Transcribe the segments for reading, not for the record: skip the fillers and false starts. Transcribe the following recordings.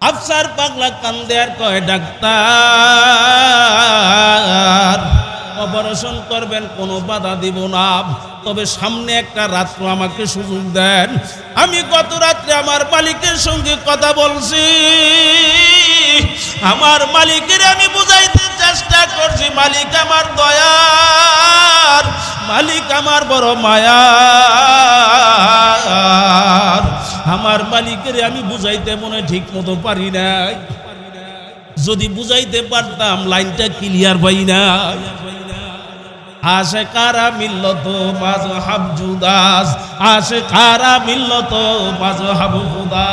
আফসার পাগলা কান্দে আর কয়, ডাক্তার অপারেশন করবেন, কোনো বাধা দিব না, তবে সামনে একটা রাত্র আমাকে সুযোগ দেন। আমি গত রাত্রে আমার মালিকের সঙ্গে কথা বলছি, আমার মালিকের আমি বুঝাইতে চেষ্টা করছি, মালিক আমার দয়ার, মালিক আমার বড় মায়ার। আমার মালিকের আমি বুঝাইতে মনে ঠিক মতো পারি নাই, যদি বুঝাইতে পারতাম লাইনটা ক্লিয়ার পাই না। আশিকারা মিল্লত মাযহাব জুদাস, আশিকারা মিল্লত মাযহাব খুদা।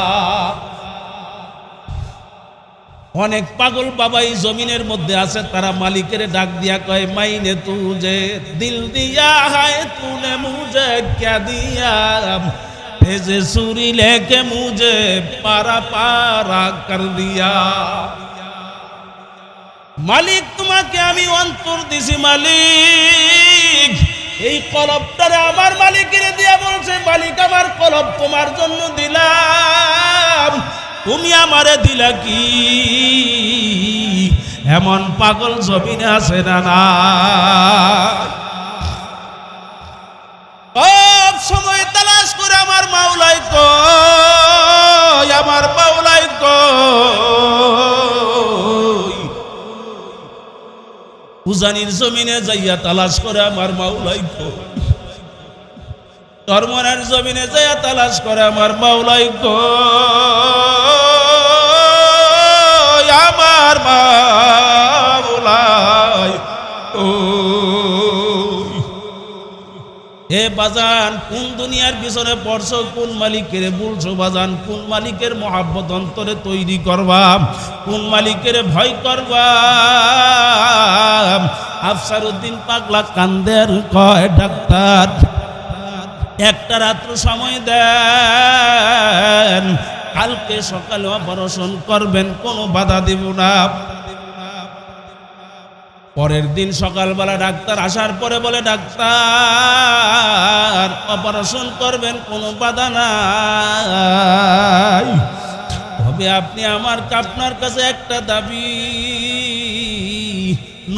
অনেক পাগল বাবা এই জমিনের মধ্যে আছে, তারা মালিকের ডাক দিয়া কয়, মাইনে তুঝে দিল দিয়া হায় তুনে মুঝে ক্যা দিয়া, ভেজে সুরি লেকে মুঝে পারা পারা কর দিয়া। মালিক তোমাকে আমি অন্তর দিছি মালিক, এই কলবটারে আমার মালিকের দিয়া বলছে, মালিক আমার কলব তোমার জন্য দিলাম, তুমি আমারে দিলা কি? এমন পাগল জমিনে আছে না? না, সব সময় তালাশ করে আমার মাওলাই কই, আমার মাওলাই কই। উজানির জমিনে যাইয়া তালাশ করে আমার মাওলাই কই, চরমনের জমিনে যাইয়া তালাশ করে আমার মাওলাই কই, আমার মাওলাই কই। এ বাজান, কোন দুনিয়ার পিছনে পড়ছো, কোন মালিকের বলছো বাজান, কোন মালিকের মহাব্বত অন্তরে তৈরি করবা, কোন মালিকের ভয় করবা? আফসার উদ্দিন পাগলা কান্দের কয়, ডাক্তার একটা রাত্র সময় দেন, কালকে সকালে অপারেশন করবেন, কোনো বাধা দেব না। পরের দিন সকালবেলা ডাক্তার আসার পরে বলে, ডাক্তার অপারেশন করবেন, কোনো বাধা নাই, তবে আপনি আপনার কাছে একটা দাবি,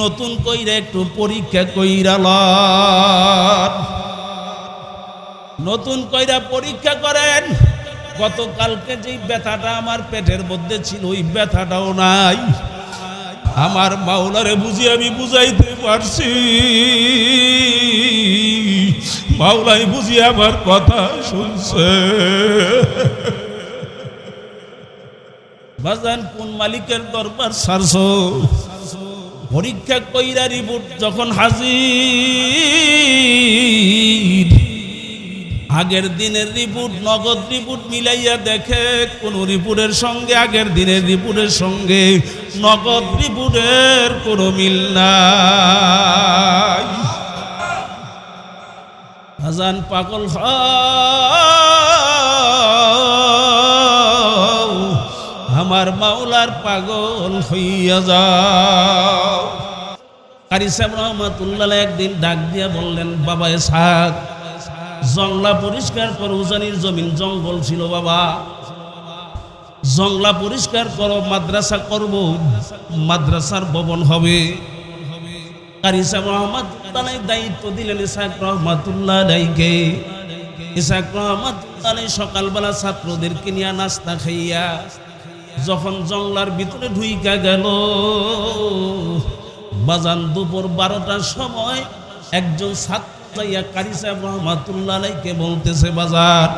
নতুন কইরা একটু পরীক্ষা কইরা লন, নতুন কইরা পরীক্ষা করেন। গতকালকে যেই ব্যথাটা আমার পেটের মধ্যে ছিল, ওই ব্যথাটাও নাই। আমার মাওলারে বুঝি আমি বুঝাইতে পারছি, মাওলাই বুঝি আমার কথা শুনছে। বাজান, কোন মালিকের দরবার ছাড়ছো? পরীক্ষা কইরা রিপোর্ট যখন হাজির, আগের দিনের রিপোর্ট নগদ রিপোর্ট মিলাইয়া দেখে, কোন রিপোর্টের সঙ্গে আগের দিনের রিপোর্টের সঙ্গে নগদ রিপোর্টের কোনো মিল নাই। আজান পাগল হও, আমার মাওলার পাগল হইয়া যাও। কারি সাহেব রহমাতুল্লাহ একদিন ডাক দিয়া বললেন, বাবা ইসহাক, জংলা পরিষ্কার করো, উজানির জমিন জঙ্গল ছিল বাবা, জংলা পরিষ্কার করো, মাদ্রাসা করব, মাদ্রাসার ভবন হবে। কারি সাহেব রহমাতুল্লাহ দায়িত্ব দিলেন ইসহাক রহমাতুল্লাহ আলাইকে। ইসহাক রহমাতুল্লাহ আলাই সকালবেলা ছাত্রদেরকে নিয়ে নাস্তা খাইয়া যখন জংলার ভিতরে ঢুইকা গেল, বাজান দুপুর 12টার সময় একজন ছাত্র কারি সাহেব রহমাতুল্লাহ আলাইকে বলতেছে, বাজার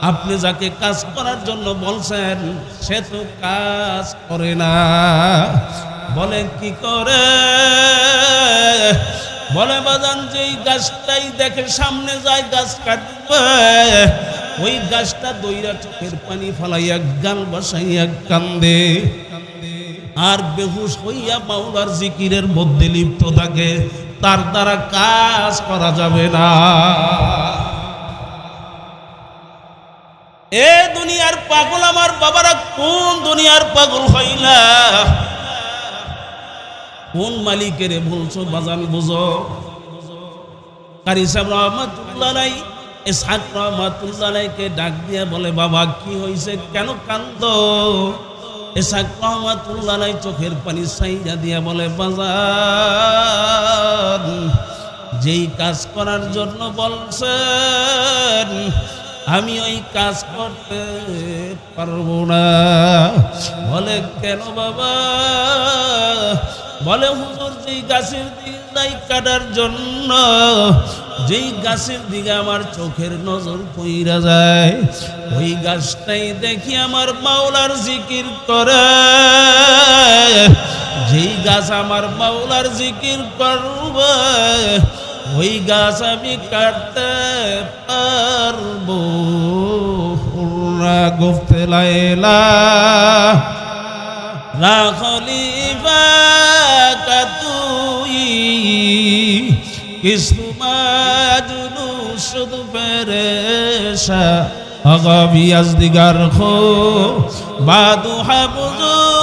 আপনি যাকে কাজ করার জন্য বলছেন সে তো কাজ করে না। বলে কি করে? বলে বাজান, যেই গাছটাই দেখে সামনে যায় গাছ কাটবে, ওই গাছটা দইরা চোখের পানি ফালাইয়া গান বাসাইয়া কান্দে, আর বেহুশ হইয়া মাওলার জিকিরের মধ্যে লিপ্ত থাকে, তার দ্বারা কাজ করা যাবে না। এ দুনিয়ার পাগল আমার বাবারা, কোন দুনিয়ার পাগল হইলা? কোন মালিকের বলছো বাজান বুঝো? কারি সাহেব রহমাতুল্লাহ আলাইহি ইসহাক রহমাতুল্লাহ আলাইহিকে ডাক দিয়া বলে, বাবা কি হইছে, কেন কান্দো? ইসহাক রহমাতুল্লাহ আলাইহি চোখের পানি ছাইড়া দিয়া বলে, বাজার যেই কাজ করার জন্য বলছেন আমি ওই কাজ করতে পারবো না। বলে, কেন বাবা? বলে, হুজুর যেই গাছের দিকে যাই কাটার জন্য, যেই গাছের দিকে আমার চোখের নজর পইরা যায়, ওই গাছটাই দেখি আমার মাওলার জিকির করে। যেই গাছ আমার মাওলার জিকির করবে, ওই গাছ আমি কাটতে পারবো না। গুফতে লাইলা লা খলিফা কাতুই কিসমু মাজনু শুধু ফেরেশা আগাবি আজদিগার খো বাদু হাবুজুনিস্তি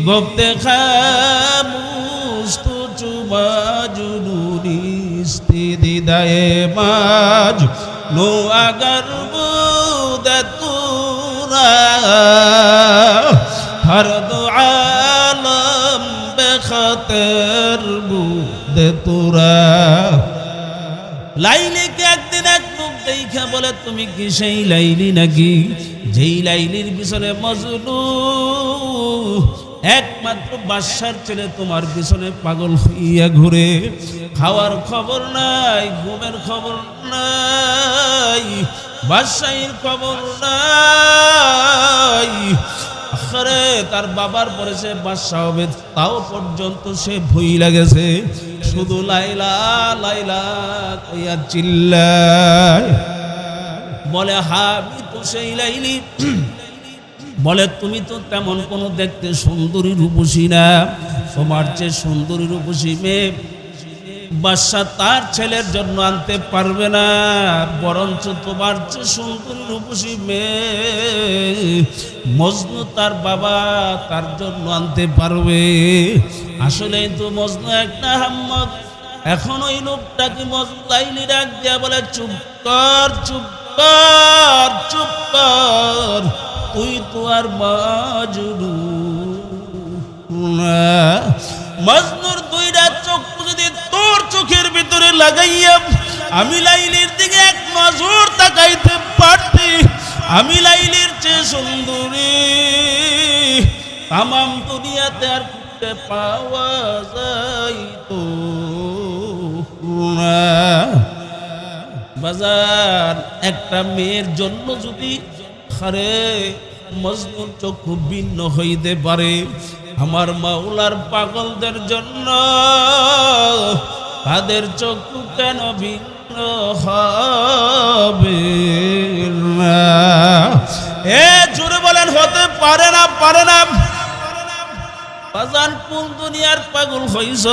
গুফতে খামুস তু চুমাজুনিস্তি দিদায়ে মাজ নো আগার বুদতুরা হর দু আলম বেখতের বুদতুরা। লাইলিকে একদিন এক লোক দেখা বলে, তুমি কি সেই লাইলি নাকি যেই লাইলির পিছনে মজনু? একমাত্র বাদশার ছেলে তোমার পিছনে পাগল হইয়া ঘুরে, খাওয়ার খবর নাই, ঘুমের খবর নাই, বাদশাহীর খবর নাই। আখরে তার বাবার পরে সে বাদশাহ হবে, তাও পর্যন্ত সে ভুইলা গেছে, শুধু লাইলা লাইলা কইয়া চিল্লায়। বলে, হ্যাঁ আমি তো সেই লাইলি। বলে, তুমি তো তেমন কোনো দেখতে সুন্দরী রূপসী না, তোমার চেয়ে সুন্দরী রূপসী মেয়ে বাদশা তার ছেলের জন্য আনতে পারবে না, বরঞ্চ তোমার চেয়ে সুন্দরী রূপসী মেয়ে মজনু তার বাবা তার জন্য আনতে পারবে। আসলে তো মজনু একটা হাম্মদ। এখন ওই লোকটাকে মজনু লাইলি ডাক দিয়া বলে, চুপ কর, চুপ কর, চুপ কর, তুই তো আর মাজনু না। মজনুর দুইটা চোখ যদি তোর চোখের ভিতরে লাগাইয়া আমি লাইলির দিকে এক নজর তাকাইতে পারতি, আমি লাইলির চেয়ে সুন্দরী তামাম দুনিয়াতে আর খুঁজে পাওয়া যাইতো না। বাজার একটা মেয়ের জন্য যদি আরে মজনুর চক্ষু ভিন্ন হইতে পারে, আমার মাওলার পাগলদের জন্য তাদের চক্ষু কেন ভিন্ন হবে না? এ জোরে বলেন, হতে পারে না, পারে না। বাজান কোন দুনিয়ার পাগল হইছ,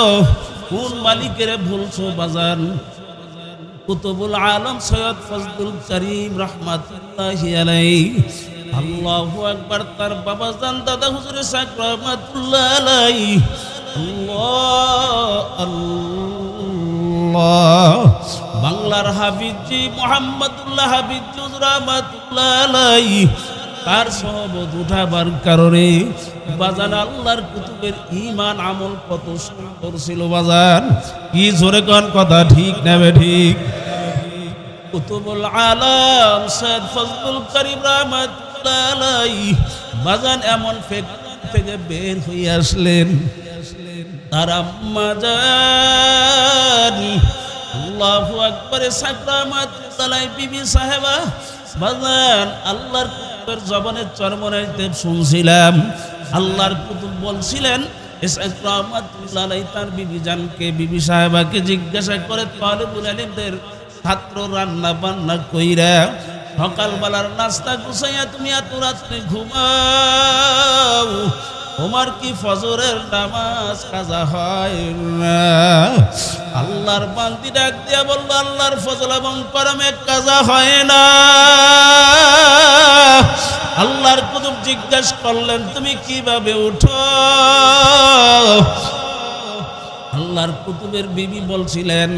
কোন মালিকের ভুলছো? বাজান কুতুবুল আলম সৈয়দ ফজলুল করিম রহমাতুল্লাহি আলাইহি, আল্লাহু আকবার, তার বাবা জান দাদা হুজুর ইসহাক রহমাতুল্লাহ আলাইহি, আল্লাহ আল্লাহ, বাংলার হাফিজি মুহাম্মদুল্লাহ হাফিজ রহমাতুল্লাহ আলাইহি, তার সহবত উঠাবার কারণে বাজান আল্লাহর কুতুবের ঈমান আমল কত সুন্দর ছিল। বাজান কি জোরে কোন কথা ঠিক নেবে ঠিক? কুতুবুল আলম সৈয়দ ফজলুল করিম রহমাতুল্লাহ আলাইহি বাজান এমন থেকে বের হয়ে আসলেন, তার আম্মা জান আল্লাহু আকবার ইসহাক রহমাতুল্লাহ আলাইহি বিবি সাহেবা বাজান আল্লাহর কুতুবের জবানের চরমনাইতে শুনছিলাম, আল্লাহর কুতুব বলছিলেন ইসহাক রহমাতুল্লাহ আলাইহি তার বিবি জানকে, বিবি সাহেবাকে জিজ্ঞাসা করে তালিবুল ইলমদের ছাত্র রান্না বান্না কইরা সকালবেলার নাস্তা গুছাইয়া তুমি এত রাত্রে ঘুমাও, তোমার কি ফজরের নামাজ কাজা হয় না? আল্লাহর বান্দি ডাক দিয়া বলল, আল্লাহর ফজল এবং করমে কাজা হয় না। আল্লাহর কুতুব জিজ্ঞাসা করলেন, তুমি কিভাবে উঠো? আল্লাহর কুতুবের বিবি বলছিলেন,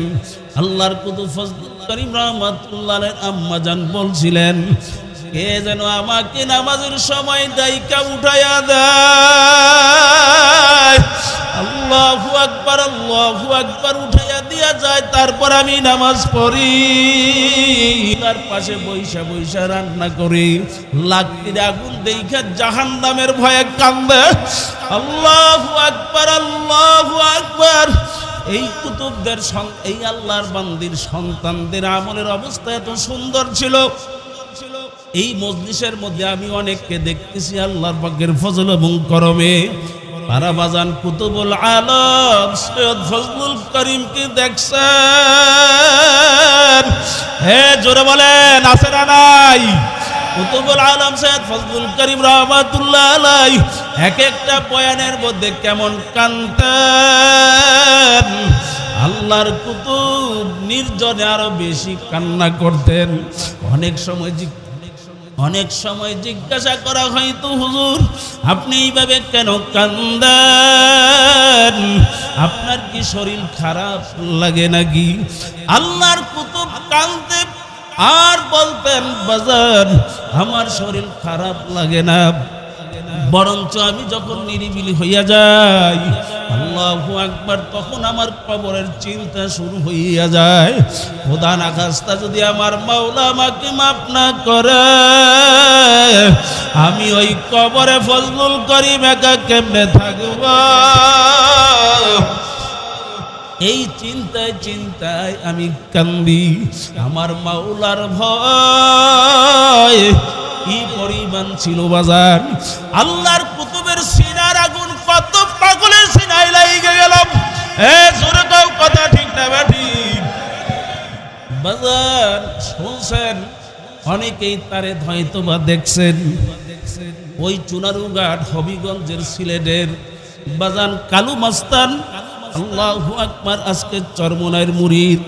আল্লাহর কুতুব ফজলুল করিম রহমাতুল্লাহ আলাইহি আম্মা জান বলছিলেন, কে যেন আমাকে নামাজের সময় ডাইকা উঠাইয়া দেয়। আল্লাহু আকবার উঠাইয়া দিয়া যায়, তারপর আমি নামাজ পড়ি। তার পাশে বৈশা বৈশা রান্না করি, লাকড়ির আগুন দেখা জাহান্নামের ভয়ে কান্দে। আল্লাহু আকবার। এই কুতুবদের এই আল্লাহর বান্দির সন্তানদের আমলের অবস্থা এত সুন্দর ছিল। এই মজলিসের মধ্যে আমি অনেককে দেখতেছি আল্লাহর পাকের ফজল এবং করমে। তারা বাজান কুতুবুল আলম সৈয়দ ফজলুল করিমকে দেখছেন? হে জোরে বলেন, আছে না নাই? কুতুবুল আলম সৈয়দ ফজলুল করিম রাহমাতুল্লাহ আলাইহি এক একটা বয়ানের মধ্যে কেমন কাঁদতেন। আল্লাহর কুতুব নির্জনে আরো বেশি কান্না করতেন। অনেক সময় জিজ্ঞাসা করা হয়তো, হুজুর আপনি এইভাবে কেন কান্দেন? আপনার কি শরীর খারাপ লাগে নাকি? আল্লাহর কুতুব কাঁদতেন আর বলতেন, বাজান আমার শরীর খারাপ লাগে না, বরঞ্চ আমি যখন নিরিবিলি হইয়া যাই, আল্লাহু আকবার, তখন আমার কবরের চিন্তা শুরু হইয়া যায়। খোদা না খাস্তা যদি আমার মাওলা আমাকে মাফ না করে, আমি ওই কবরে ফজলুল করিম একা কেমনে থাকব? এই চিন্তায় আমি কান্দি। আমার মাওলার ভয় কি পরিমাণ ছিল বাজার। আল্লাহর কুতুবের সিনার আগুন কত পাগলের সিনায় লাগিয়ে গেলাম। জোরে কাউ কথা ঠিক না ঠিক বাজার শুনছেন? অনেকেই তারে হয়তো বা দেখছেন। ওই চুনারুঘাট হবিগঞ্জের সিলেটের বাজান কালু মাস্তান, আল্লাহু আকবার, আজকে চরমনাইয়ের মুরিদ,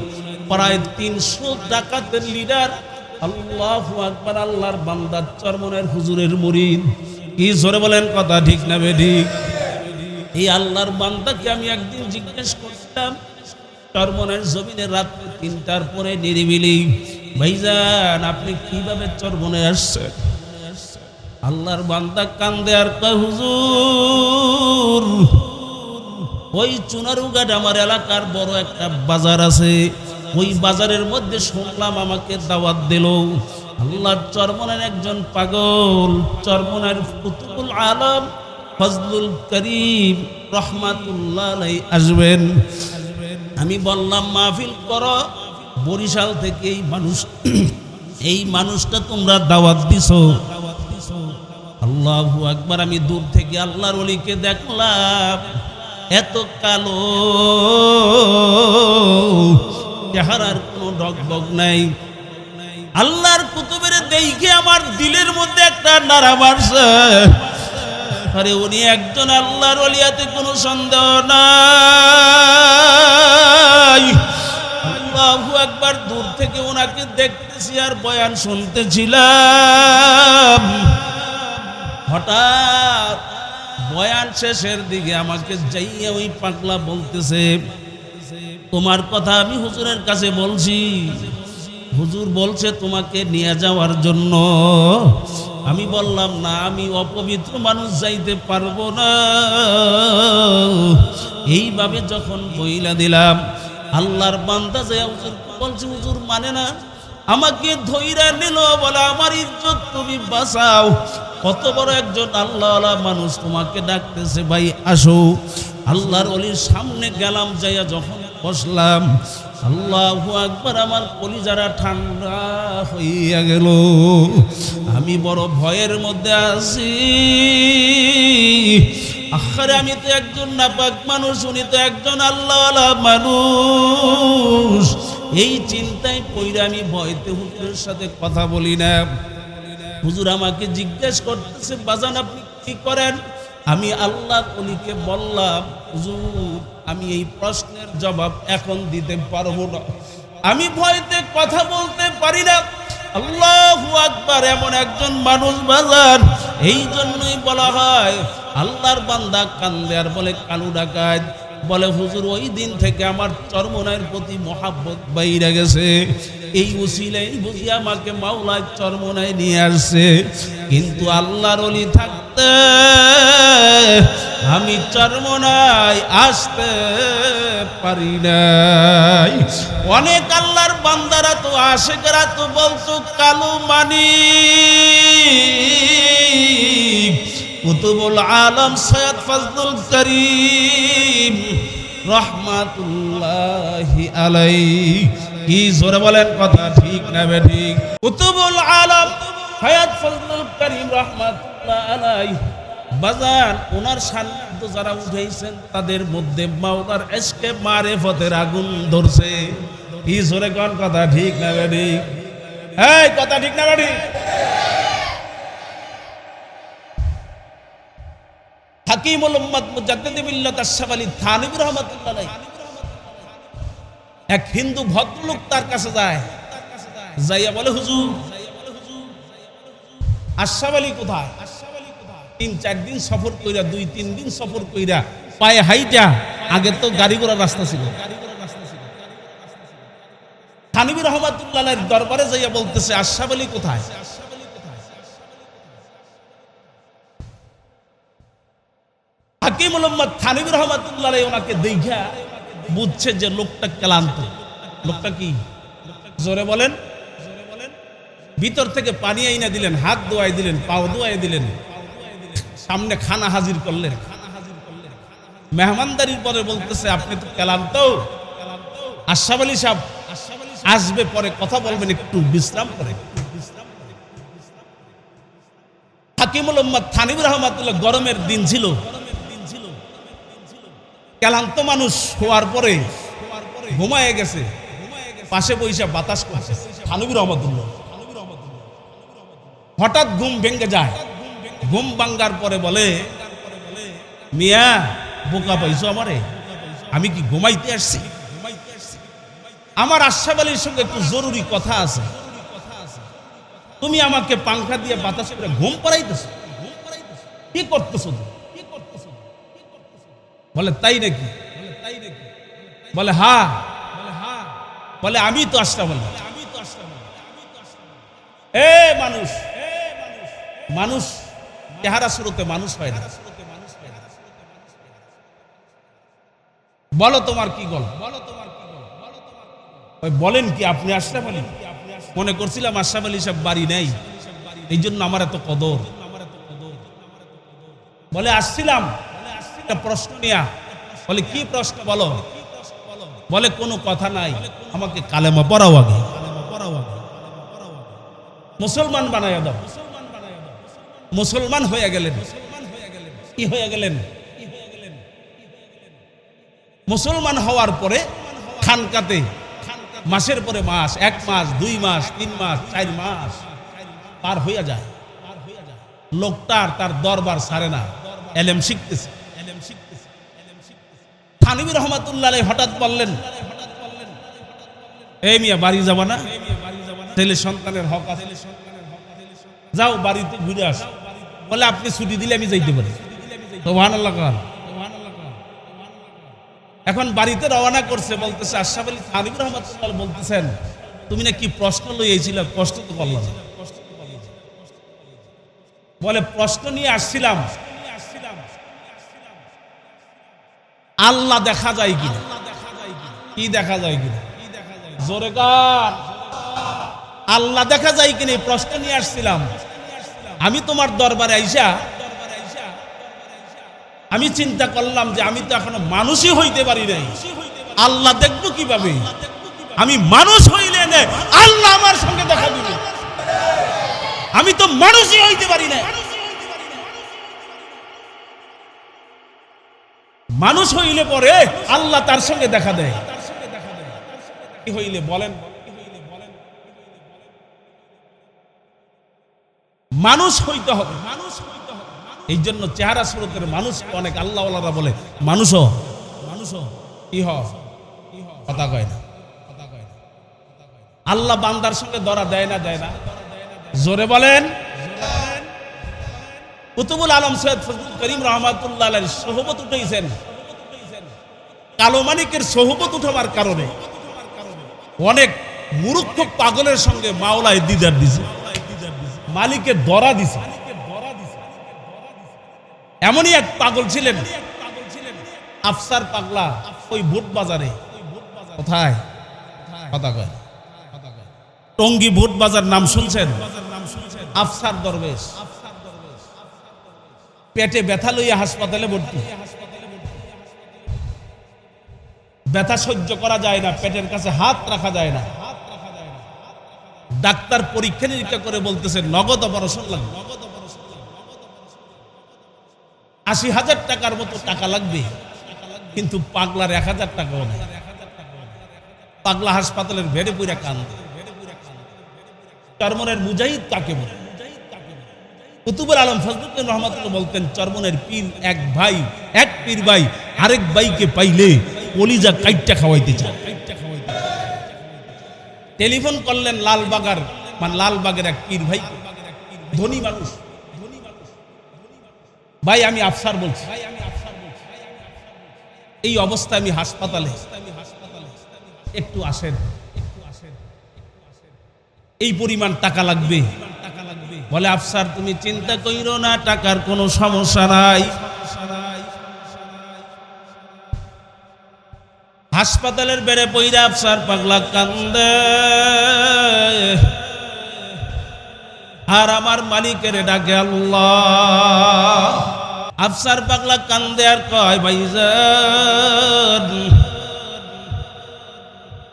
প্রায় 300 ডাকাতের লিডার। আল্লাহু আকবার, আল্লাহর বান্দা চরমনাইয়ের হুজুরের মুরিদ। কি জোরে বলেন, কথা ঠিক না বেঠিক? এই আল্লাহর বান্দাকে আমি একদিন জিজ্ঞেস করতাম চরমনাইয়ের জমিনে রাত 3টার পরে নিরিবিলি, ভাইজান আপনি কিভাবে চরমনায় আসছেন? আল্লাহর বান্দা কান্দে আর কয়, হুজুর ওই চুনারুঘাট আমার এলাকার বড় একটা বাজার আছে, ওই বাজারের মধ্যে শুনলাম আমাকে দাওয়াত দিল আল্লাহর চরমনাইয়ের একজন পাগল, চরমনাইয়ের কুতুবুল আলম ফজলুল করিম রহমাতুল্লাহ আলাইহি আসবেন। আমি বললাম মাহফিল করো, বরিশাল থেকে এই মানুষটা তোমরা দাওয়াত দিছো। আল্লাহু আকবার, আমি দূর থেকে আল্লাহর ওলিকে দেখলাম, এত কালো চেহারার কোনো ডগবগ নাই। আল্লাহর কুতুবের দেখে আমার দিলের মধ্যে একটা নাড়া মারছে। আরে উনি একজন আল্লাহর ওলিয়াতে কোনো সন্দেহ নাই। আল্লাহু আকবার, দূর থেকে ওনাকে দেখতেছি আর বয়ান শুনতেছিলাম। হঠাৎ বয়ান শেষের দিকে আমাকে যাইয়া ওই পাগলা বলতেছে, তোমার কথা আমি হুজুরের কাছে বলছি, হুজুর বলছে তোমাকে নিয়ে যাওয়ার জন্য। আমি বললাম না, আমি অপবিত্র মানুষ যাইতে পারবো না। এইভাবে যখন বইলা দিলাম, আল্লাহর বান্দা যে হুজুর বলছে, হুজুর মানে না, আমাকে ধইরা নিল, বলে আমার ইজ্জত তুমি বাঁচাও। কত বড় একজন আল্লাহওয়ালা মানুষ তোমাকে ডাকতেছে, ভাই আসো। আল্লাহর ওলির সামনে গেলাম, যাইয়া যখন বসলাম, আল্লাহু আকবার, আমার কলিজারা ঠান্ডা হইয়া গেল। আমি বড় ভয়ের মধ্যে আছি। আখরে আমি তো একজন নাপাক মানুষ, উনি তো একজন আল্লাহওয়ালা মানুষ। এই চিন্তায় পইরা আমি ভয়তে হুজুরের সাথে কথা বলি না। হুজুর আমাকে জিজ্ঞেস করতেছে, বাজান আপনি কি করেন? আমি আল্লাহ ওলিকে বললাম, হুজুর আমি এই প্রশ্নের জবাব এখন দিতে পারবো না, আমি ভয়তে কথা বলতে পারি না। আল্লাহু আকবার, এমন একজন মানুষ বাজার। এই জন্যই বলা হয় আল্লাহর বান্দা কান্দে আর বলে কালু ডাকাত। বলে হুজুর ওই দিন থেকে আমার চরমনায়ের প্রতি মহাব্বত বাইরে গেছে, এই উসিলাই বুঝি আমাকে মাওলায় চরমনায় নিয়ে আসছে। কিন্তু আল্লাহর ওলি থাকতে আমি চরমনায় আসতে পারি নাই। অনেক আল্লাহর বান্দারা তো আশেকেরা তো বলতো কালু মানিক, কুতুবুল আলম সৈয়দ ফজলুল করিম রহমাতুল্লাহি আলাইহি। কি জোরে বলেন, কথা ঠিক না বেঠিক? কুতুবুল আলম সৈয়দ ফজলুল করিম রহমাতুল্লাহি আলাইহি বাজান, ওনার সান্নিধ্য যারা উঠেছেন তাদের মধ্যে মাওলার ইশকে মারিফতের আগুন ধরছে। কি জোরে কোন, কথা ঠিক না বেঠিক? এই কথা ঠিক না বেঠিক? হাকিমুল উম্মাত মুজাদ্দিদ মিল্লাত আশ-শাবালি থানভী রাহমাতুল্লাহ আলাইহি এক হিন্দু ভদ্রলোক তার কাছে যায়, যাইয়া বলে হুজুর আশ-শাবালি কোথায়? ৩-৪ দিন সফর কইরা, ২-৩ দিন সফর কইরা পায়ে হাইটা, আগে তো গাড়ি ঘোড়ার রাস্তা ছিল, থানভী রাহমাতুল্লাহ আলাইহির দরবারে যাইয়া বলতেছে আশ-শাবালি কোথায়? হাকিমুল উম্মাত থানভী রাহমাতুল্লাহ আলাইহি ওনাকে দেখা বুঝছে যে লোকটা ক্লান্ত। লোকটা কি? জোরে বলেন। ভিতর থেকে পানি আইনা দিলেন, হাত ধোয়াই দিলেন, পাও ধোয়াই দিলেন, সামনে খানা হাজির করলেন। মেহমানদারির পরে বলতেছে আপনি তো ক্লান্ত, আশ-শাবালি সাহেব আসবে, পরে কথা বলবেন, একটু বিশ্রাম করে। হাকিমুল উম্মাত থানভী রাহমাতুল্লাহ, গরমের দিন ছিল, ক্লান্ত মানুষ হওয়ার পরে ঘুমায় গেছে, পাশে বইসা বাতাস করছে থানভী রাহমাতুল্লাহ। হঠাৎ ঘুম ভেঙে যায়। ঘুম ভাঙ্গার পরে বলে, মিয়া বোকা পাইছো আমারে, আমি কি ঘুমাইতে আসছি? আমার আশ-শাবালির সঙ্গে একটু জরুরি কথা আছে, তুমি আমাকে পাংখা দিয়ে বাতাস করে ঘুম পাড়াইতেছো, কি করতেছো? বলে তাই নাকি? বলে হ্যাঁ। বলে আমি তো আশ-শাবালি। এ মানুষ, মানুষ চেহারা শুরুতে মানুষ হয় না। বলো তোমার কি গল্প? বলেন কি আপনি আশ-শাবালি? মনে করছিলাম আশ-শাবালি সব বাড়ি নেই, এই জন্য আমার এত কদর। বলে আসছিলাম একটা প্রশ্ন নিয়া। বলে কি প্রশ্ন বলো? বলে কোনো কথা নাই, আমাকে কালেমা পড়াও আগে, মুসলমান বানাইয়া দাও। মুসলমান হয়ে গেলেন। কি হয়ে গেলেন? মুসলমান হওয়ার পরে খানকাতে মাসের পরে মাস, 1 মাস, 2 মাস, 3 মাস, 4 মাস পার হইয়া যায়। লোকটার তার দরবার ছাড়ে না, এলেম শিখতেছে। থানভী রাহমাতুল্লাহ আলাইহি হঠাৎ বললেন, এই মিয়া বাড়ি যাবা না? ছেলে সন্তানের হক আছে, যাও বাড়িতে ঘুরে আস। বলে আপনি ছুটি দিলে আমি যাইতে পারি। সুবহানাল্লাহ। এখন বাড়িতে রওনা করছে, বলতেছে আশ-শাবালি থানভী রাহমাতুল্লাহ বলতেছেন, তুমি না কি প্রশ্ন লইয়েছিল? কষ্ট তো করলাম। বলে প্রশ্ন নিয়ে আসছিলাম, আল্লাহ দেখা যায় কিনা? কি দেখা যায় কিনা? জোরে গান। আল্লাহ দেখা যায় কিনা এই প্রশ্ন নিয়ে আসছিলাম। আমি তোমার দরবারে আইসা আমি চিন্তা করলাম যে আমি তো এখনো মানুষই হইতে পারি নাই, আল্লাহ দেখবো কিভাবে? আমি মানুষ হইলে আল্লাহ আমার সঙ্গে দেখা দিবে। আমি তো মানুষই হইতে পারি না। মানুষ হইলে পরে আল্লাহ তার সঙ্গে দেখা দেয়। কি হইলে বলেন? মানুষ হইতে হবে। এই জন্য চেহারা সুরতের মানুষ অনেক আল্লাহওয়ালারা বলে মানুষও কি কথা কয় না। আল্লাহ বান্দার সঙ্গে ধরা দেয় না, দেয় না? জোরে বলেন। কুতুবুল আলম সৈয়দ ফজলুল করিম রহমাতুল্লাহ আলাইহি সোহবত উঠেছেন কালো মানিকের সোহবত উঠাবার কারণে অনেক মূর্খ পাগলের সঙ্গে মাওলায় দিদার দিছে, মালিকের দরা দিছে। এমনই এক পাগল ছিলেন আফসার পাগলা, ওই ভোট বাজারে। কোথায়? কথা কয় টঙ্গী ভোট বাজার, নাম শুনছেন? আফসার দরবেশ পেটে ব্যথা লইয়া হাসপাতালে ভর্তি। ব্যথা সহ্য করা যায় না, পেটের কাছে হাত রাখা যায় না। ডাক্তার পরীক্ষা নিরীক্ষা করে বলতেছে নগদ অপারেশন লাগবে, ৮০,০০০ টাকার মতো টাকা লাগবে। কিন্তু পাগলার ১,০০০ টাকাও নেই। পাগলা হাসপাতালের বেডে পুরা কান্দে। চরমনের মুজাহিদ কাকে বলে? কুতুবুল আলম ফজলুদ্দিন রহমাতুল্লাহ বলতেন, চরমনের পীর এক ভাই, এক পীর ভাই আরেক ভাইকে পাইলে কলিজা কাইটটা খাওয়াইতে চায়। টেলিফোন করলেন লালবাগের এক পীর ভাই, ধনী মানুষ। ভাই আমি আফসার বলছি, এই অবস্থায় আমি হাসপাতালে, একটু আসেন, এই পরিমাণ টাকা লাগবে। বলে আফসার তুমি চিন্তা কইরো না, টাকার কোনো সমস্যা নাই। হাসপাতালের বেড়ে পইরা আফসার পাগলা কান্দে, আর আমার মালিকের ডাকে আল্লাহ। আফসার পাগলা কান্দে আর কয় ভাইজান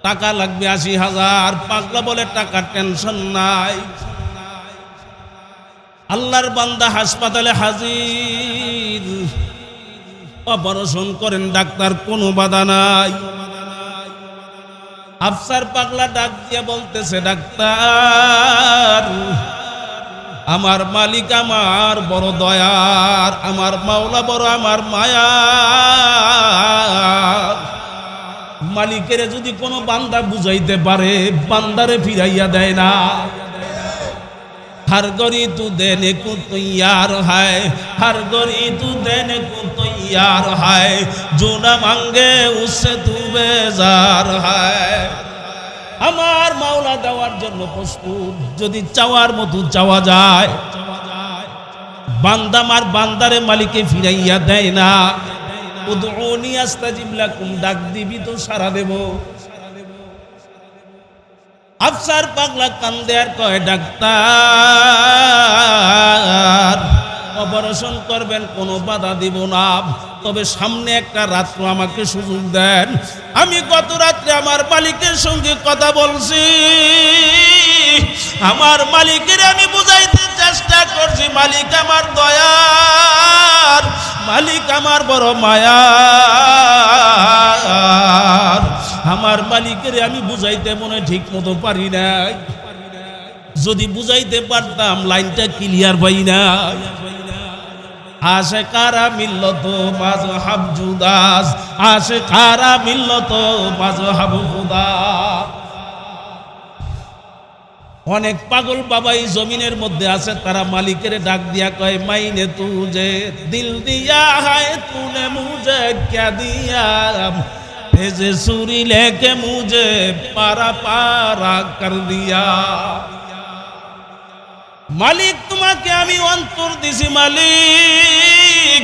টাকা লাগবে ৮০,০০০। পাগলা বলে টাকার টেনশন নাই, আল্লাহর বান্দা হাসপাতালে হাজির, অপারেশন করেন ডাক্তার, কোনো বাধা নাই। আফসার পাগলা ডাক দিয়ে বলতেছে ডাক্তার আমার মালিক আমার বড় দয়ার, আমার মাওলা বড় আমার মায়া। মালিকের যদি কোনো বান্দা বুঝাইতে পারে, বান্দারে ফিরাইয়া দেয় না। हर गरी तू देने को तैयार है, हर गरी तू देने को तैयार है, जो न मांगे उससे तू बेजार है। আমার মাওলা দেওয়ার জন্য প্রস্তুত, যদি চাওয়ার মতো চাওয়া যায়। বান্দা মার বান্দারে মালিকে ফিরাইয়া দেয় না। উদউনি আস্তাজিব লাকুম, ডাক দিবি তো সাড়া দেব। আফসার পাগলা কান্দে আর কয় ডাক্তার অপারেশন করবেন, কোনো বাধা দিব না, তবে সামনে একটা রাত্র আমাকে সুযোগ দেন। আমি গত রাত্রে আমার মালিকের সঙ্গে কথা বলছি, আমার মালিকের আমি বুঝাইতে চেষ্টা করছি মালিক আমার দয়ার, মালিক আমার বড় মায়ার। আমার মালিকের আমি বুঝাইতে মনে ঠিক মতো পারি নাই, যদি বুঝাইতে পারতাম লাইনটা ক্লিয়ার পাই না। আশিকারা মিল্লত মাযহাব জুদাস, আশিকারা মিল্লত মাযহাব খুদা। অনেক পাগল বাবাই জমিনের মধ্যে আছে, তারা মালিকের ডাক দিয়া কয় মাইনে তুঝে দিল দিয়া হায় তুনে মুঝে ক্যা দিয়া, भेजे सूरी लेके मुझे पारा पारा कर दिया। मालिक तुम्हें आमी अंतर दिसी मालिक,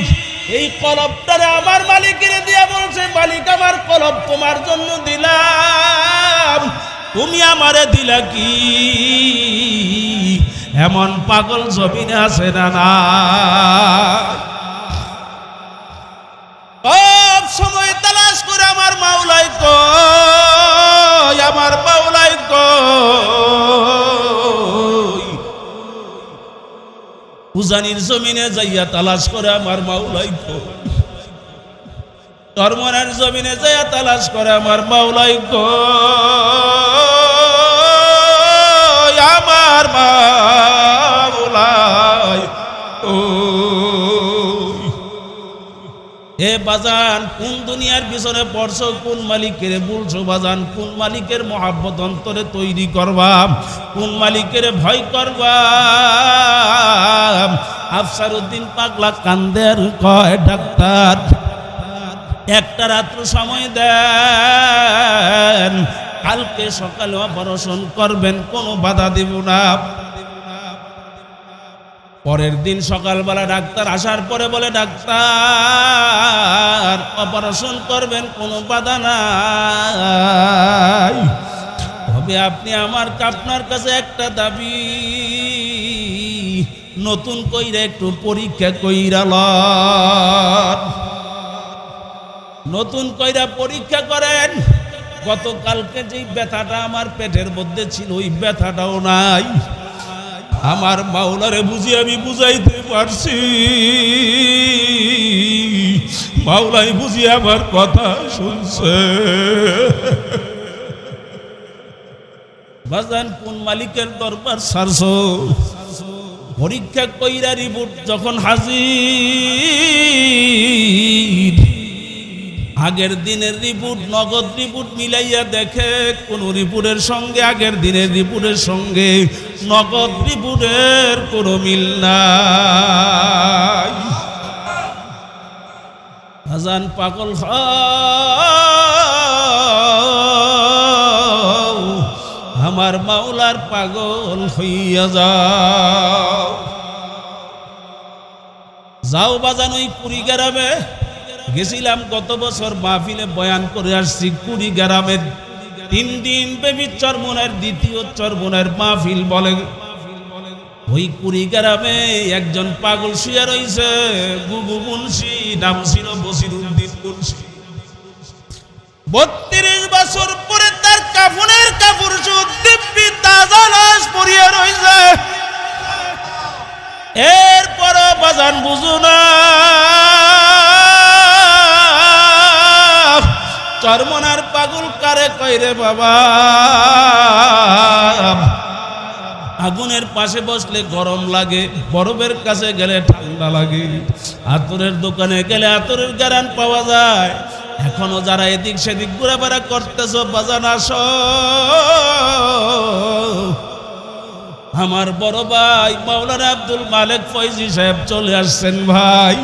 এই কলবটারে আমার মালিকের দিয়া বলছে মালিক আমার কলব তোমার জন্য দিলাম, তুমি আমারে দিলা কি? এমন পাগল জমিনে আছে না না? সব সময় তালাশ করে আমার মাওলাই কই, আমার মাওলাই কই। উজানির জমিনে যাইয়া তালাশ করে আমার মাওলাই কই, চরমনের জমিনে যাইয়া তালাশ করে আমার মাওলাই কই, আমার মাওলাই কই। এ বাজান কোন দুনিয়ার পিছনে পড়ছো, কোন মালিকের বলছো বাজান, কোন মালিকের মহাব্বত অন্তরে তৈরি করবা, কোন মালিকের ভয় করবা? আফসারউদ্দিন পাগলা কান্দের কয় ডাক্তার একটা রাত্র সময় দেন, কালকে সকালে অপারেশন করবেন, কোনো বাধা দেব না। পরের দিন সকালবেলা ডাক্তার আসার পরে বলে, ডাক্তার অপারেশন করবেন, কোনো বাধা নাই, তবে আপনি আপনার কাছে একটা দাবি, নতুন কইরা একটু পরীক্ষা কইরা লন, নতুন কইরা পরীক্ষা করেন। গতকালকে যেই ব্যথাটা আমার পেটের মধ্যে ছিল ওই ব্যথাটাও নাই। আমার মাওলারে বুঝি আমি বুঝাইতে পারছি, মাওলাই বুঝি আমার কথা শুনছে। বাজান কোন মালিকের দরবার সারছো? পরীক্ষা কইরা রিপোর্ট যখন হাজির, আগের দিনের রিপোর্ট নগদ রিপোর্ট মিলাইয়া দেখে কোন রিপোর্টের সঙ্গে আগের দিনের রিপোর্টের সঙ্গে নগদ রিপোর্টের কোনো মিল নাই। আজান পাগল হও, আমার মাওলার পাগল হইয়া যাও। যাও বাজান ওই কুড়িগ্রামে গেছিলাম গত বছর, মাহফিলে বয়ান করে আসছি। কুড়িগ্রামের 3 দিন ব্যাপী চরমনের দ্বিতীয় চরমনের মাহফিল বলে। ওই কুড়িগ্রামে একজন পাগল শুয়ে রয়েছে, গুগু মুন্সি, নাম ছিল বসিরউদ্দিন মুন্সি। 32 বছর পরে তার কাফনের কাপড় দিব্যি তাজা লাশ পরিয়ে রয়েছে। এরপরও বাজান বুঝু না, চরমনার পাগল কারে কইরে বাবা। আগুনের পাশে বসলে গরম লাগে, বরফের কাছে গেলে ঠান্ডা লাগে, আতরের দোকানে গেলে আতরের গ্যারান পাওয়া যায়। এখনো যারা এদিক সেদিক ঘোরাফেরা করতেছো বাজান আসো। আমার বড় ভাই মাওলানা আব্দুল মালেক ফয়জি সাহেব চলে আসছেন ভাই।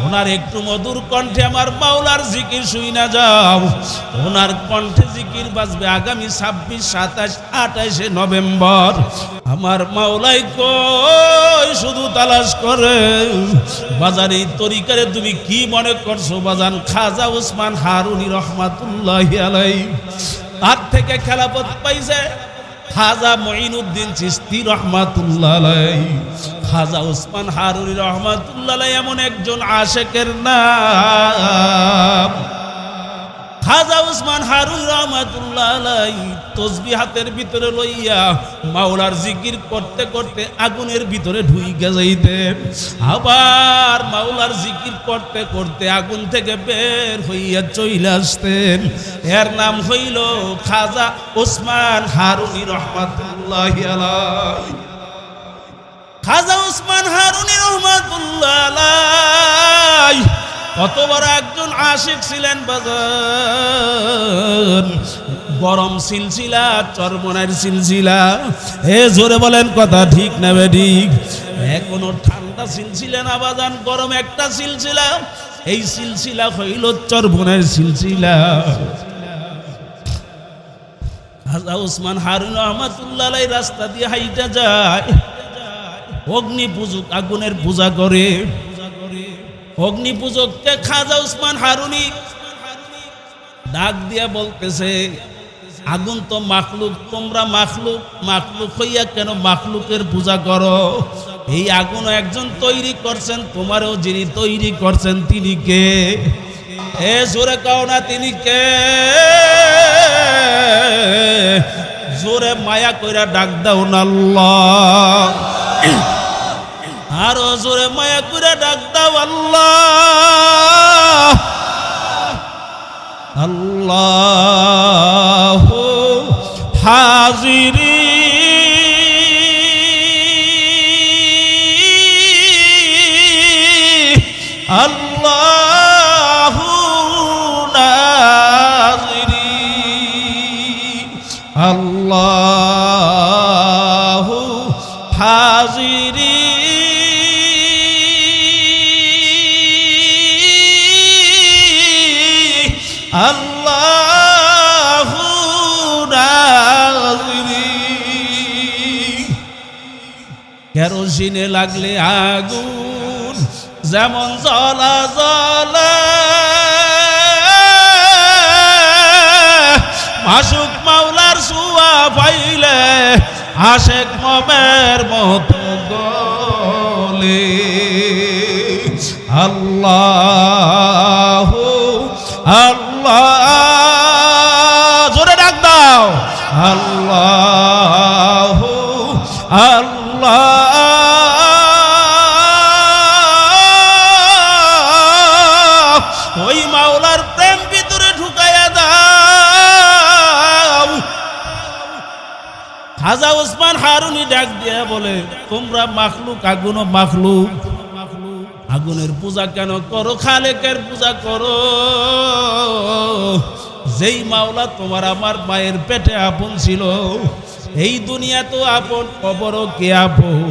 ওনার একটু মধুর কণ্ঠে আমার মাওলার জিকির শুই না যাও। ওনার কণ্ঠে জিকির বাজবে আগামী 26, 27, 28 নভেম্বর। আমার মাওলাই কই শুধু তালাশ করে বাজারে তরিকারে তুমি কি মনে করছো বাজান? খাজা উসমান হারুনি রহমাতুল্লাহি আলাইহি তার থেকে খেলাফত পাইছে খাজা মঈনুদ্দিন চিশতি রহমাতুল্লাহ আলাইহি। খাজা উসমান হারুনি রহমাতুল্লাহ আলাইহি এমন একজন আশেকের নাম। খাজা উসমান হারুনি রহমাতুল্লাহ আলাইহি তসবিহ হাতের ভিতরে লইয়া মাওলার জিকির করতে করতে আগুনের ভিতরে ঢুইকা যাইতেন, আবার মাওলার জিকির করতে করতে আগুন থেকে বের হইয়া চলে আসতেন। এর নাম হইল খাজা উসমান হারুনি রহমাতুল্লাহি আলাইহি। খাজা উসমান হারুনি রহমাতুল্লাহ আলাইহি কত বড় একজন আশিক ছিলেন বাজান। গরম সিলসিলা, চরমনের সিলসিলা, এ জোরে বলেন কথা ঠিক না বেঠিক? এখনো ঠান্ডা সিলসিলা না বাজান, গরম একটা সিলসিলা। এই সিলসিলা হইল চরমনের সিলসিলা। খাজা উসমান হারুনি রহমাতুল্লাহ আলাইহি রাস্তা দিয়ে হাইটা যায়, অগ্নি পূজক আগুনের পূজা করে। অগ্নি পূজককে খাজা উসমান হারুনি ডাক দিয়া বলতেছে, আগুন তো মাখলুক, তোমরা মাখলুক, মাখলুক হইয়া কেন মাখলুকের পূজা করো? এই আগুন একজন তৈরি করছেন, তোমারও যিনি তৈরি করছেন তিনি কে? এ জোরে কাও না তিনি কে? জোরে মায়া কইরা ডাক দাও না আল্লাহ। আরো জোরে মায়া কইরা ডাক দাও আল্লাহ। আল্লাহু হাজিরি আল্লাহু নাজিরি আল্লাহু হাজিরি আল্লাহু নাযিরি। কেরোসিনে লাগলে আগুন যেমন জ্বলা জ্বলে, মাসুক মাওলার সুয়া পাইলে আশেক মমের মতো গলে। আল্লাহু আল্লাহ, জোরে ডাক দাও, আল্লাহু আল্লাহ। ওই মাওলার প্রেম ভিতরে ঢুকাইয়া দাও। খাজা ওসমান হারুনি ডাক দিয়া বলে, তোমরা মাখলুক, আগুনও মাখলুক, আগুনের পূজা কেন করো? খালেকের পূজা করো। যেই মাওলা তোমার আমার মায়ের পেটে আপন ছিল, এই দুনিয়া তো আপন, কবরও কে আপন?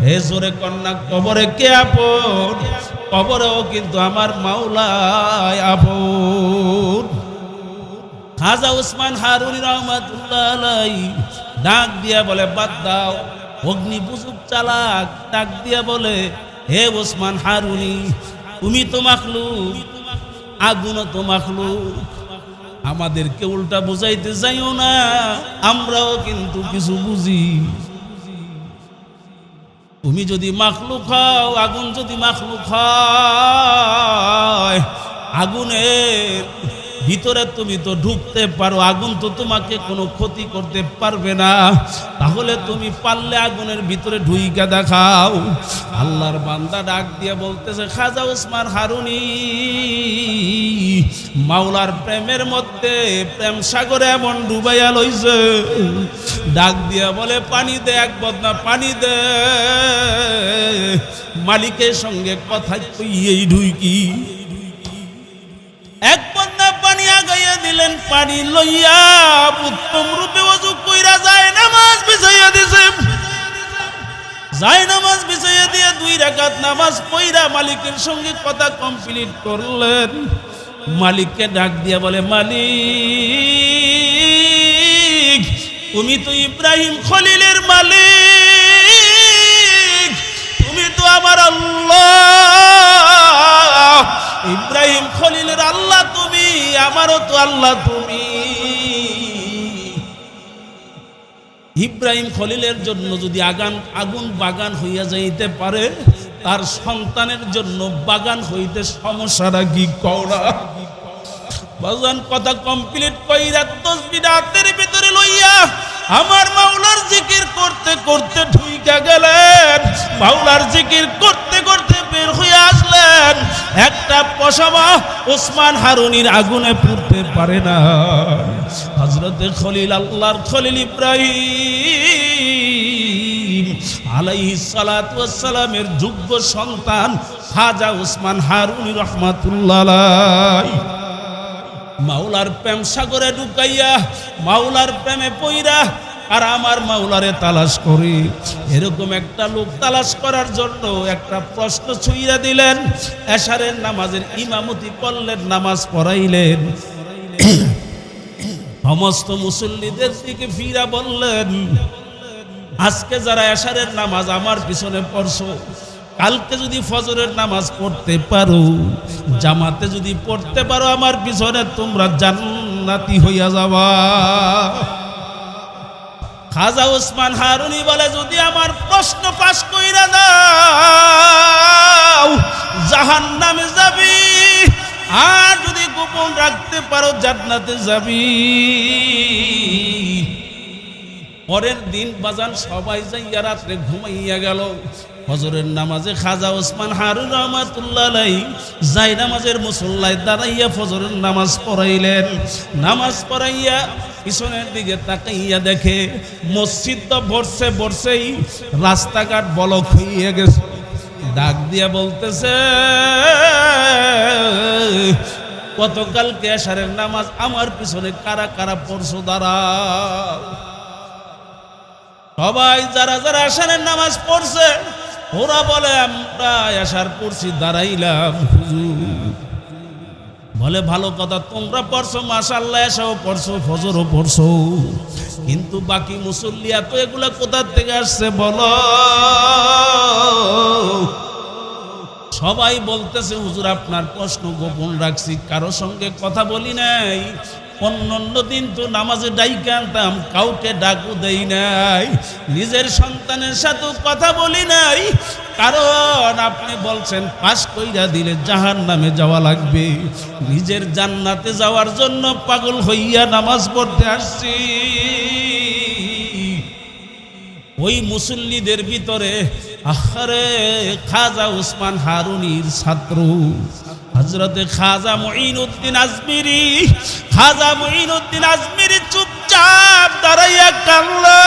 হে জোরে কন্যা, কবরে কে আপন? কবরেও কিন্তু আমার মাওলাই আপন। খাজা ওসমান হারুনি রহমাতুল্লাহ আলাইহি ডাক দিয়া বলে, বাদ দাও, অগ্নি বুজুক চালাক। ডাক দিয়া বলে, হে ওসমান হারুনি, তুমি তো মাখলুক, আগুনও তো মাখলুক, আমাদেরকে উল্টা বুঝাইতে যাইও না, আমরাও কিন্তু কিছু বুঝি। তুমি যদি মাখলুক হও, আগুন যদি মাখলুক হয়, আগুনের ভিতরে তুমি তো ঢুকতে পারো, আগুন তো তোমাকে কোনো ক্ষতি করতে পারবে না। তাহলে তুমি পারলে আগুনের ভিতরে ঢুইকা দেখাও। আল্লাহর বান্দা ডাক দিয়ে বলতেছে, খাজা ওসমান হারুনি মাওলার প্রেমের মধ্যে প্রেম সাগরে এমন ডুবাইয়া লইছে। ডাক দিয়া বলে, পানি দে, এক বদনা পানি দে। মালিকের সঙ্গে কথা কইয়েই ঢুইকি এক বদনা পানি আগাইয়া দিলেন। পানি লইয়া উত্তম রূপে ওযু কইরা যায় নামাজ বিছাইয়া দিছে। যায় নামাজ বিছাইয়া দিয়ে 2 রাকাত নামাজ পড়া মালিকের সঙ্গে কথা কমপ্লিট করলেন। মালিককে ডাক দিয়া বলে, মালিক, তুমি তো ইব্রাহিম খলিলের মালিক, তুমি তো আমার আল্লাহ। ইব্রাহিম খলিলের আল্লাহ তুমি, আমারও তো আল্লাহ তুমি। ইব্রাহিম খলিলের জন্য যদি আগুন বাগান হইয়া যাইতে পারে, তার সন্তানের জন্য বাগান হইতে সমস্যাটা কি কওনা? বাজান কথা কমপ্লিট কইরা তাসবিহ হাতের ভিতরে লইয়া আমার মাওলার জিকির করতে করতে ঢুইকা গেলেন। মাওলার জিকির করতে করতে বের হয়ে আসলেন। একটা পশমা ওসমান হারুনির আগুনে পুড়তে পারে না। হযরতে খলিল, আল্লাহর খলিল ইব্রাহিম আলাইহিস সালাতু ওয়াস সালামের যোগ্য সন্তান খাজা ওসমান হারুনি রাহমাতুল্লাহ আলাইহি মাওলার প্রেম সাগরে ঢুকাইয়া মাওলার প্রেমে পইরা আর আমার মাওলারে তালাশ করি। এরকম একটা লোক তালাশ করার জন্য একটা প্রশ্ন ছুঁইয়া দিলেন। এশারের নামাজের ইমামতি করলেন, নামাজ পড়াইলেন। সমস্ত মুসল্লিদের দিকে ফিরা বললেন, আজকে যারা এশারের নামাজ আমার পিছনে পড়ছো, কালকে যদি ফজরের নামাজ পড়তে পারো, জামাতে যদি পড়তে পারো, আমার পিছনে তোমরা জান্নাতি হইয়া যাবা। খাজা ওসমান হারুনি বলে, যদি আমার প্রশ্ন পাশ কইরা দাও জাহান্নামে যাবি, আর যদি গোপন রাখতে পারো জান্নাতে যাবি। পরের দিন বাজান সবাই যাইয়া রাত্রে ঘুমাইয়া গেল। ফজরের নামাজে খাজা ওসমান হারুনি রাহমাতুল্লাহ আলাইহি যাই নামাজের মুসল্লায় দাঁড়াইয়া ফজরের নামাজ পড়াইলেন। নামাজ পড়াইয়া পিছনের দিকে তাকাইয়া দেখে মসজিদ তো বর্ষেই রাস্তাঘাট বলক হইয়া গেছে। ডাক দিয়া বলতেছে, গতকালকে এশারের নামাজ আমার পিছনে কারা কারা পড়ছো দাঁড়াও। সবাই যারা যারা এশারের নামাজ পড়ছে ওরা বলে, আমরা এশার পড়ছি দাঁড়াইলাম হুজুর। বলে ভালো কথা, তোমরা পড়ছো মাশাআল্লাহ, এসাও পড়ছো, ফজরও পড়ছো, কিন্তু বাকি মুসল্লি এত এগুলা কোথা থেকে আসছে বলো? সবাই বলতেছে হুজুর আপনার প্রশ্ন গোপন রাখছি, কারো সঙ্গে কথা বলি নাই। অন্য দিন তো নামাজে ডাইকে আনতাম, কাউকে ডাকু দেই নাই, নিজের সন্তানের সাথেও কথা বলি নাই, কারণ আপনি বলছেন পাশ কইরা দিলে জাহান্নামে যাওয়া লাগবে। নিজের জান্নাতে যাওয়ার জন্য পাগল হইয়া নামাজ পড়তে আসছি। ওই মুসল্লিদের ভিতরে আরে খাজা উসমান হারুনির ছাত্র হযরতে খাজা মুঈনুদ্দিন আজমিরি, খাজা মুঈনুদ্দিন আজমিরি চুপচাপ দাঁড়াইয়া কান্না।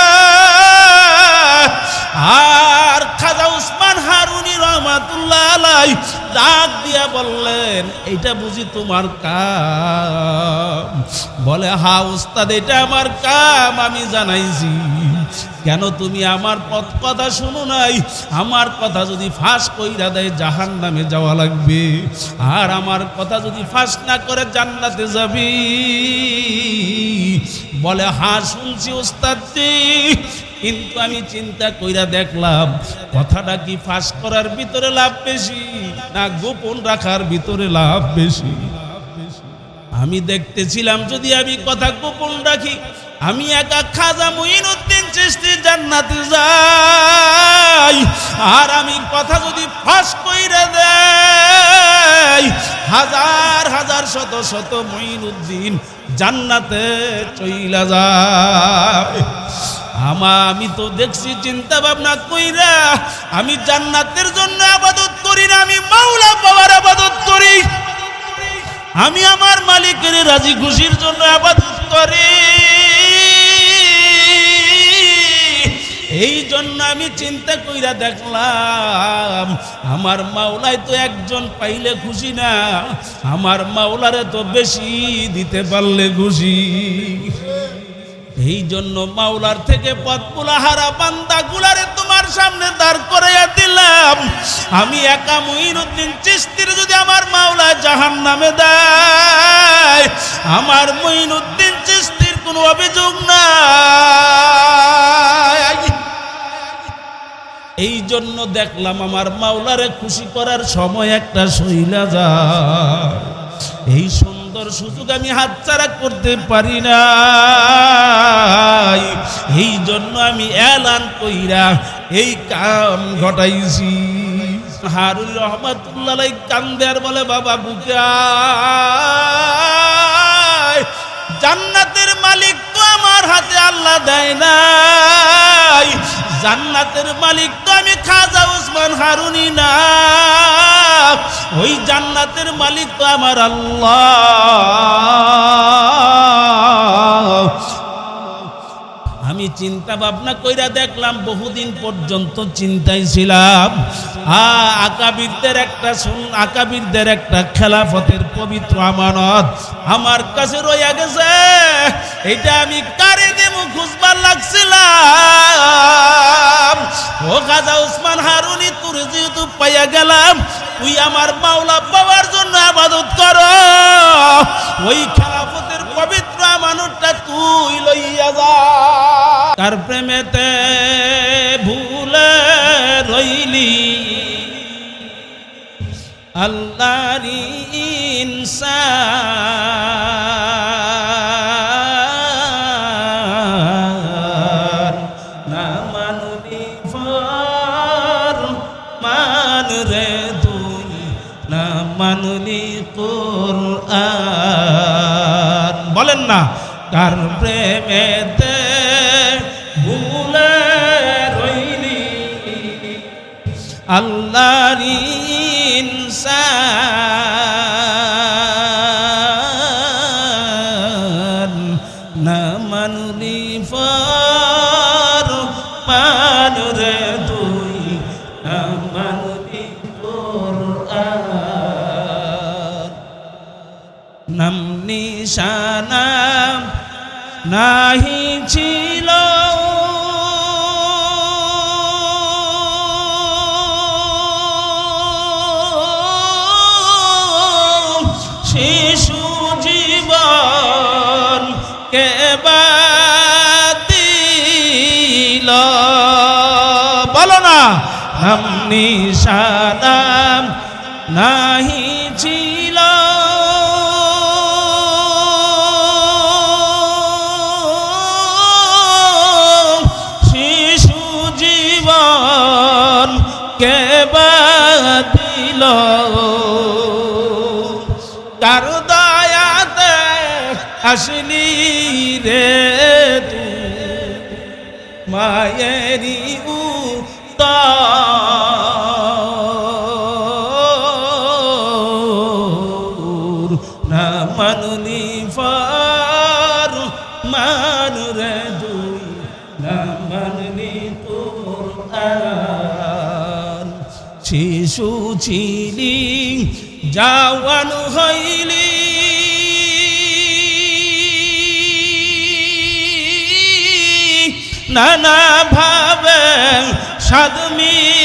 আর খাজা উসমান হারুনি রহমাতুল্লাহ আলাইহি ডাক দিয়া বললেন, এইটা বুঝি তোমার কাম? বলে হ্যাঁ উস্তাদ, এটা আমার কাম, আমি জানাইছি। কেন তুমি আমার কথা শুনো নাই? আমার কথা যদি ফাঁস কইরা দেয় জাহান্নামে যাওয়া লাগবে, আর আমার কথা যদি ফাঁস না করে জান্নাতে যাবি। বলে হ্যাঁ শুনছি উস্তাদজি, কিন্তু আমি চিন্তা কইরা দেখলাম কথাটা কি ফাঁস করার ভিতরে লাভ বেশি না গোপন রাখার ভিতরে লাভ বেশি? আমি দেখতেছিলাম যদি আমি কথা গোপন রাখি, আমি একা খাজা মুঈনুদ্দিন চিশতি জান্নাতে যাই, আর আমি কথা যদি ফাঁস কইরা দেই হাজার হাজার শত শত মুঈনুদ্দিন জান্নাতে চইলা যায়। আমি তো দেখছি চিন্তা ভাবনা কইরা আমি জান্নাতের জন্য ইবাদত করি না, আমি মাওলা বাবার ইবাদত করি, আমি আমার মালিকের রাজি খুশির জন্য ইবাদত করি। এই জন্য আমি চিন্তা কইরা দেখলাম আমার মাওলাই তো একজন পাইলে খুশি না, আমার মাওলারে তো বেশি দিতে পারলে খুশি। এই জন্য মাওলার থেকে পথগুলা হারা বান্দা গুলারে তোমার সামনে দাঁড় করাইয়া দিলাম। আমি একা মুঈনুদ্দিন চিশতির যদি আমার মাওলা জাহান্নামে দেয়, আমার মুঈনুদ্দিন চিশতির কোনো অভিযোগ নাই। এই জন্য দেখলাম আমার মাওলারে খুশি করার সময় একটা সইলা যায়, এই সুন্দর সুযোগ আমি হাতছাড়া করতে পারি না। এই জন্য আমি এলান কইরা এই কাম ঘটাইছি। হারুন রহমাতুল্লাহ আলাইহি কান্দে আর বলে বাবা বুকে আয়, জান্নাতের মালিক তো আমার হাতে আল্লাহ দেয় নাই, জান্নাতের মালিক তো আমি খাজা উসমান হারুনি না, ওই জান্নাতের মালিক তো আমার আল্লাহ। আমি চিন্তা ভাবনা কইরা দেখলাম বহুদিন পর্যন্ত চিন্তায় ছিলাম, আকাবিরদের একটা খেলাফতের পবিত্র আমানত আমার কাছে রইয়া গেছে, এটা আমি কারে দেব খুঁজবার লাগছিলাম। ও খাজা উসমান হারুনি, তোর যেহেতু পাইয়া গেলাম, তুই আমার মাওলা বাবার জন্য ইবাদত কর, ওই খেলাফতের পবিত্র আমানতটা তুই লইয়া যা। কার প্রেমেতে ভুলে রইলি আল্লাহর ইনসান, না মানলি ফরমান রে তুই, না মানলি কুরআন। বলেন না কার প্রেমেতে ভুলে রইলি আল্লাহর ইনসান, না মানলি ফরমান রে তুই, না মানলি কুরআন। নাম নিশানা নাহি ছিল শেষ নাম নিশানাম নাহি ছিল শিশু জীবন কে বাদিল কার দয়াতে আসলি রে মায়েরি উত্তর না মানলি ফার মানুরে দুই না মানলি কুরআন শিশু ছিলি জওয়ান হইলি নানা ভাবে সাদ মিটাইলি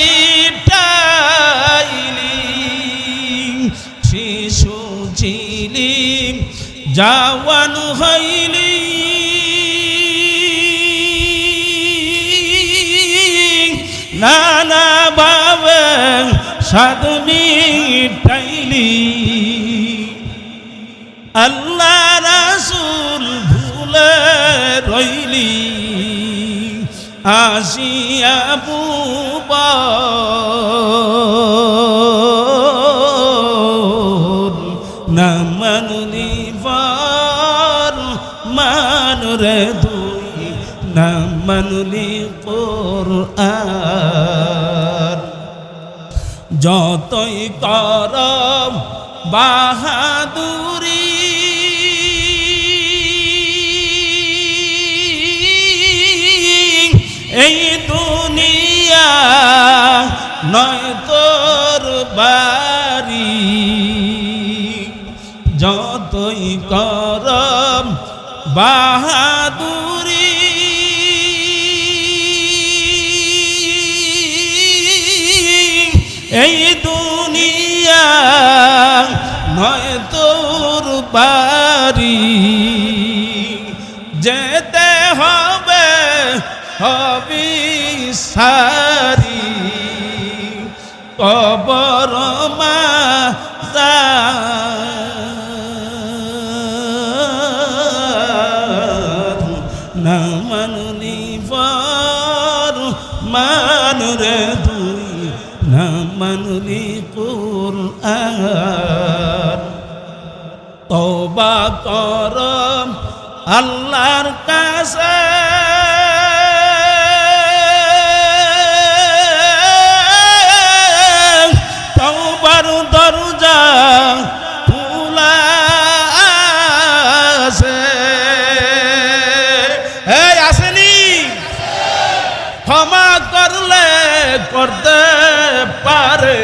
শিশু ছিলি জওয়ান হইলি নানা ভাবে সাদ মিটাইলি আল্লাহ রাসূল ভুলে রইলি আসিয়া বুবর না মানলি ফার মানুরে দুই না মানলি কুরআন যতই করম বাহাদুরি এই দুনিয়া নয় তোর বাড়ি যতই করম বাহাদুরি এই দুনিয়া নয় তোর বাড়ি যেতে হবে হবি সারি কবর মাজার না মানলি ফার মানুরে দুই না মানলি কুরআন তওবা কর আল্লাহর কাছে তওবার দরজা খোলা আছে এই আসেনি ক্ষমা করলে করতে পারে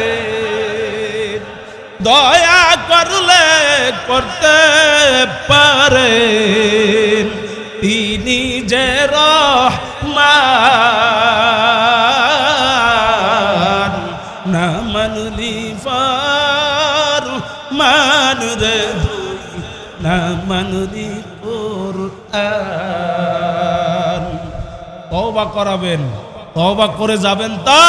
দয়া করলে করতে পারে তিনি যে রহমান না মানলি ফার মানুরে দুই না মানলি কুরআন তওবা করাবেন তওবা করে যাবেন তা